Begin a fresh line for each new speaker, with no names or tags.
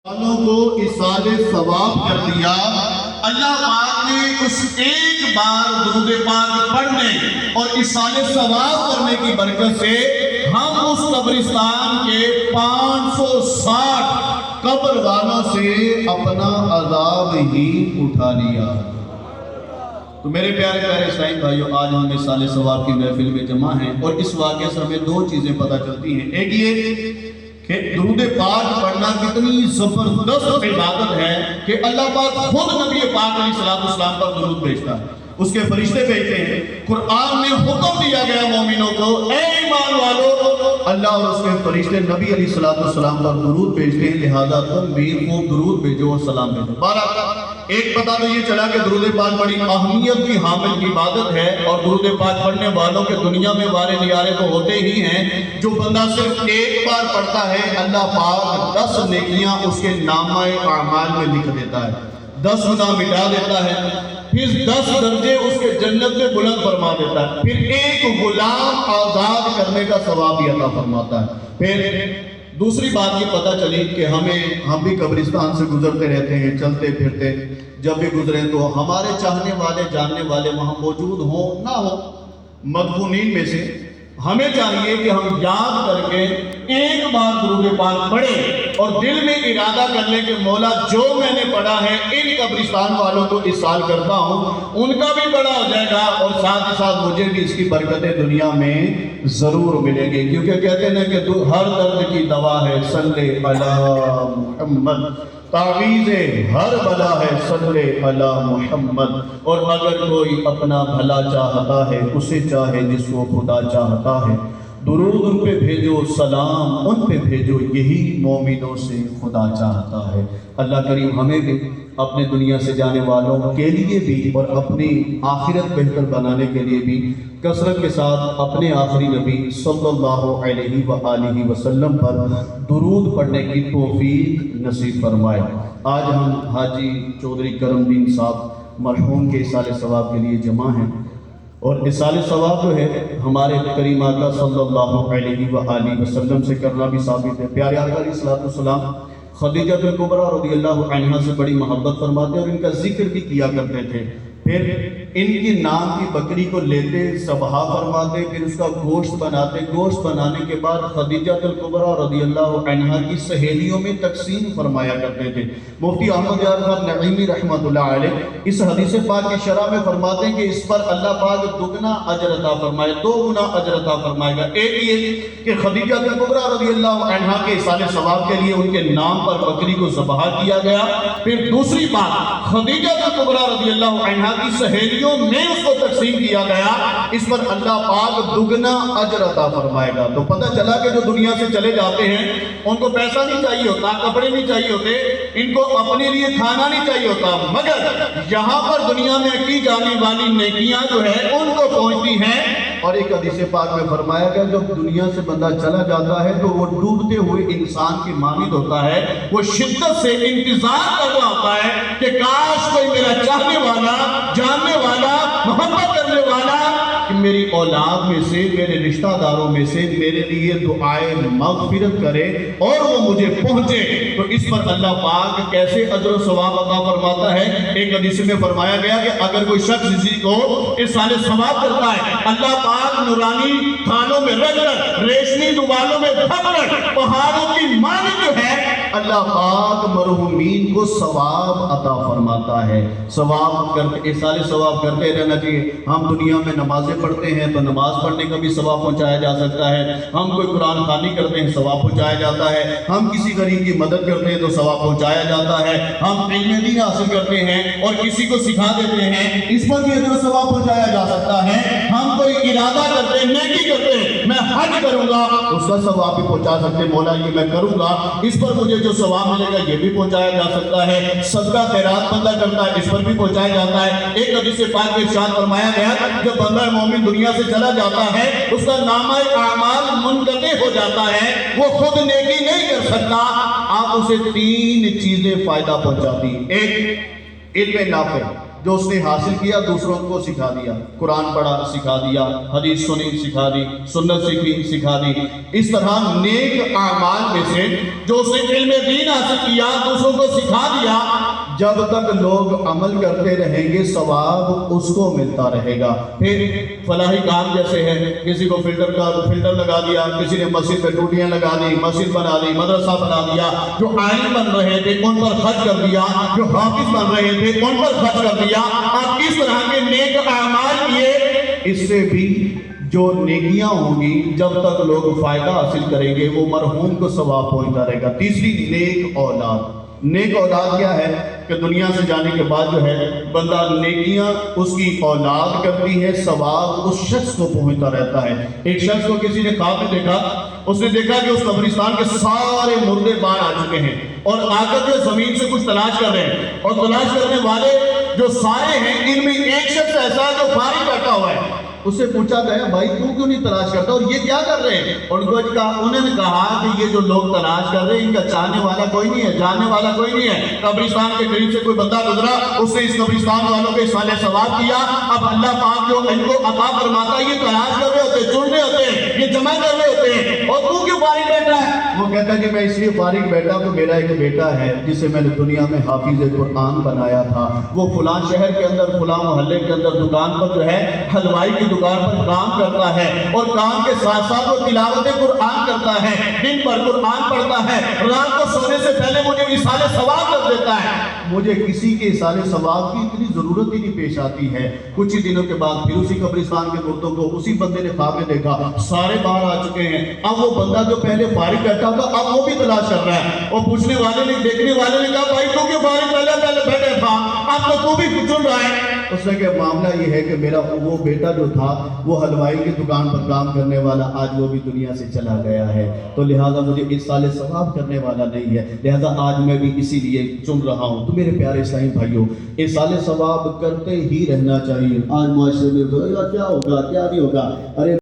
والوں کو اصال ثواب کر دیا۔ اللہ پاک نے اس ایک بار درود پاک پڑھنے اور اصال ثواب کرنے کی برکت سے ہم اس قبرستان کے 560 قبر والوں سے اپنا عذاب ہی اٹھا لیا۔ تو میرے پیارے پیارے اسلام بھائیوں، آج ہم اصال ثواب کی محفل میں جمع ہیں اور اس واقعے سے ہمیں دو چیزیں پتہ چلتی ہیں۔ ایک یہ کہ درود پاک پڑھنا کتنی زبردست عبادت ہے کہ اللہ پاک خود نبی پاک علیہ السلام پر درود بھیجتا ہے، اس کے فرشتے بھیجتے ہیں۔ قرآن میں حکم دیا گیا مومنوں کو، اے ایمان والو، اللہ اور اس کے فرشتے نبی علیہ السلام پر درود بھیجتے ہیں، لہذا تم بھی خوب درود بھیجو اور سلام بھیجو۔ بارہ ایک پتہ تو یہ چلا کہ درود پاک بڑی اہمیت کی حامل عبادت ہے، اور درود پاک پڑھنے والوں کے دنیا میں وارے نیارے تو ہوتے ہی ہیں۔ جو بندہ صرف ایک بار پڑھتا ہے، اللہ پاک 10 نیکیاں اس کے نامہ اعمال میں لکھ دیتا ہے، 10 گناہ مٹا دیتا ہے، پھر 10 درجے اس کے جنت میں بلند فرما دیتا ہے، پھر ایک غلام آزاد کرنے کا ثواب بھی عطا فرماتا ہے۔ پھر دوسری بات یہ پتہ چلی کہ ہم بھی قبرستان سے گزرتے رہتے ہیں، چلتے پھرتے، جب بھی گزریں تو ہمارے چاہنے والے جاننے والے وہاں موجود ہوں نہ ہوں، مدفونین میں سے ہمیں چاہیے کہ ہم یاد کر کے ایک بار درود پاک پڑھیں اور دل میں ارادہ کر لیں کہ مولا جو میں نے پڑھا ہے ان قبرستان والوں کو اصال کرتا ہوں، ان کا بھی بڑا ہو جائے گا اور ساتھ ہی ساتھ مجھے بھی اس کی برکتیں دنیا میں ضرور ملیں گی، کیونکہ کہتے ہیں کہ ہر درد کی دوا ہے صلی علی محمد، تعویذ ہر بلا ہے صلی علی محمد۔ اور اگر کوئی اپنا بھلا چاہتا ہے، اسے چاہے جس کو خدا چاہتا ہے، درود ان پہ بھیجو، سلام ان پہ بھیجو، یہی مومنوں سے خدا چاہتا ہے۔ اللہ کریم ہمیں بھی اپنے دنیا سے جانے والوں کے لیے بھی اور اپنی آخرت بہتر بنانے کے لیے بھی کثرت کے ساتھ اپنے آخری نبی صلی اللہ علیہ وآلہ وسلم پر درود پڑھنے کی توفیق نصیب فرمائے۔ آج ہم حاجی چودھری کرم دین صاحب مرحوم کے اصال ثواب کے لیے جمع ہیں، اور اصال ثواب جو ہے ہمارے کریم آقا صلی اللہ علیہ وآلہ وسلم سے کرنا بھی ثابت ہے۔ پیارے آقا علیہ السلام خدیجہ کبریٰ رضی اللہ عنہا سے بڑی محبت فرماتے اور ان کا ذکر بھی کیا کرتے تھے، پھر ان کی نام کی بکری کو لیتے، ذبح فرماتے، پھر اس کا گوشت بناتے، گوشت بنانے کے بعد خدیجہ کبریٰ رضی اللہ عنہا کی سہیلیوں میں تقسیم فرمایا کرتے تھے۔ مفتی احمد یار خان نعیمی رحمۃ اللہ علیہ اس حدیث پاک کی شرح میں فرماتے ہیں کہ اس پر اللہ پاک دگنا اجر عطا فرمائے، 2 گنا اجر عطا فرمائے گا۔ ایک یہ کہ خدیجہ کبریٰ رضی اللہ عنہا کے اصال ثواب کے لیے ان کے نام پر بکری کو ذبح کیا گیا، پھر دوسری بات خدیجہ کبریٰ رضی اللہ عنہا کی سہیلیوں میں اس کو تقسیم کیا گیا، اس پر اللہ پاک دگنا اجر عطا فرمائے گا۔ تو پتہ چلا کہ جو دنیا سے چلے جاتے ہیں ان کو پیسہ نہیں چاہیے ہوتا، کپڑے نہیں چاہیے ہوتے، ان کو اپنے لیے کھانا نہیں چاہیے ہوتا، مگر یہاں پر دنیا میں کی جانے والی نیکیاں جو ہے ان کو پہنچتی ہیں۔ اور ایک حدیث پاک میں فرمایا گیا جب دنیا سے بندہ چلا جاتا ہے تو وہ ڈوبتے ہوئے انسان کی مانند ہوتا ہے، وہ شدت سے انتظار کر رہا ہوتا ہے کہ کاش کوئی میرا چاہنے والا، جاننے والا، محبت کرنے والا کہ میری اولاد میں سے، میرے رشتہ داروں میں سے میرے لیے دعائے مغفرت کرے اور وہ مجھے پہنچے۔ تو اس پر اللہ پاک کیسے اجر و ثواب عطا فرماتا ہے؟ ایک حدیث میں فرمایا گیا کہ اگر کوئی شخص کسی کو اصال ثواب کرتا ہے، اللہ پاک نورانی تھانوں میں رکھ کر، ریشمی دوالوں میں ڈھک کر، پہاڑوں کی مانند جو ہے اللہ پاک مرحومین کو ثواب عطا فرماتا ہے۔ ثواب کرتے، اصال ثواب کرتے رہنا چاہیے۔ ہم دنیا میں نمازیں پڑھتے ہیں تو نماز پڑھنے کا بھی ثواب پہنچایا جا سکتا ہے، ہم کوئی قرآن خوانی کرتے ہیں ثواب پہنچایا جاتا ہے، ہم کسی غریب کی مدد کرتے ہیں تو ثواب پہنچایا جاتا ہے، ہم علم دین حاصل کرتے ہیں اور کسی کو سکھا دیتے ہیں، اس پر بھی اجر و ثواب پہنچایا جا سکتا ہے، ہم کوئی ارادہ کرتے ہیں، نیکی کرتے ہیں، میں حج کروں گا، اس کا ثواب بھی پہنچا سکتے ہیں، مولا یہ میں کروں گا، اس پر مجھے جو ثواب ملے گا یہ بھی پہنچایا جا سکتا ہے۔ صدقہ خیرات بندہ کرتا ہے، اس پر بھی پہنچایا جاتا ہے۔ ایک حدیث پاک میں ارشاد فرمایا گیا جب بندہ مومن دنیا سے چلا جاتا ہے اس کا نامہ اعمال منقطع ہو جاتا ہے، وہ خود نیکی نہیں کر سکتا، آپ اسے 3 چیزیں فائدہ پہنچاتی ہیں۔ ایک علم نافع، جو اس نے حاصل کیا دوسروں کو سکھا دیا، قرآن پڑھا سکھا دیا، حدیث سنی سکھا دی، سنت سیکھی سکھا دی۔ اس طرح نیک اعمال میں سے جو اس نے علم دین حاصل کیا دوسروں کو سکھا دیا، جب تک لوگ عمل کرتے رہیں گے ثواب اس کو ملتا رہے گا۔ پھر فلاحی کام جیسے ہے، کسی کو فلٹر لگا دیا، کسی نے مسجد پہ ٹوٹیاں لگا دی، مسجد بنا دی، مدرسہ بنا دیا، جو عالم بن رہے تھے ان پر خرچ کر دیا، جو حافظ بن رہے تھے ان پر خرچ کر دیا، اور اس طرح کے نیک اعمال کیے۔ اس سے بھی جو نیکیاں ہوں گی جب تک لوگ فائدہ حاصل کریں گے وہ مرحوم کو ثواب پہنچتا رہے گا۔ تیسری نیک اولاد۔ نیک اولاد کیا ہے کہ دنیا سے جانے کے بعد جو ہے بندہ نیکیاں اس کی اولاد کرتی ہے، ثواب اس شخص کو پہنچتا رہتا ہے۔ ایک شخص کو کسی نے خواب میں دیکھا، اس نے دیکھا کہ اس قبرستان کے سارے مردے باہر آ چکے ہیں اور آ کر جو زمین سے کچھ تلاش کر رہے ہیں، اور تلاش کرنے والے جو سارے ہیں ان میں ایک شخص ایسا ہے جو فارغ بیٹھا ہوا ہے۔ اس سے پوچھا گیا بھائی تو کیوں نہیں تلاش کرتا اور یہ کیا کر رہے ہیں؟ انہوں نے کہا کہ یہ جو لوگ تلاش کر رہے ہیں ان کا چاہنے والا کوئی نہیں ہے، جاننے والا کوئی نہیں ہے۔ قبرستان کے قریب سے کوئی بندہ گزرا، اس نے اس قبرستان والوں کے سالے ثواب کیا۔ اب اللہ پاک جو ان کو عطا فرماتا ہے، یہ تلاش کر رہے ہوتے، چن رہے ہوتے، یہ جمع کر رہے ہوتے، اور تو کیوں فارغ بیٹھا ہے؟ وہ کہتا ہے کہ میں اس لیے فارغ بیٹھا کہ میرا ایک بیٹا ہے جسے میں نے دنیا میں حافظ قرآن بنایا تھا، وہ فلاں شہر کے اندر فلاں محلے کے اندر دکان پر جو ہے حلوائی کی دکان پر کام کرتا ہے، اور کام کے ساتھ ساتھ وہ تلاوت قرآن کرتا ہے، دن بھر قرآن پڑھتا ہے، رات کو سونے سے پہلے مجھے اصالہ ثواب کر دیتا ہے۔ مجھے کسی کے اصالہ ثواب کی اتنی ضرورت ہی نہیں پیش آتی ہے۔ کچھ ہی دنوں کے بعد پھر اسی قبرستان کے مردوں کو اسی بندے نے خواب میں دیکھا، سارے باہر آ چکے ہیں۔ اب وہ بندہ جو پہلے فارغ بیٹھا تھا اب وہ بھی تلاش کر رہا ہے، اور پوچھنے والے نے، دیکھنے والے نے کہا بھائی تو کیوں فارغ پہلے بیٹھے تھا، اب تو بھی چن رہا ہے؟ اس نے کہا معاملہ یہ ہے کہ میرا وہ بیٹا جو تھا وہ حلوائی کی دکان پر کام کرنے والا آج وہ بھی دنیا سے چلا گیا ہے، تو لہٰذا مجھے اس سال ثواب کرنے والا نہیں ہے، لہٰذا آج میں بھی اسی لیے چن رہا ہوں۔ تو میرے پیارے اسلامی بھائیوں، اس سال ثواب کرتے ہی رہنا چاہیے۔ آج معاشرے میں کیا ہوگا کیا نہیں ہوگا، ارے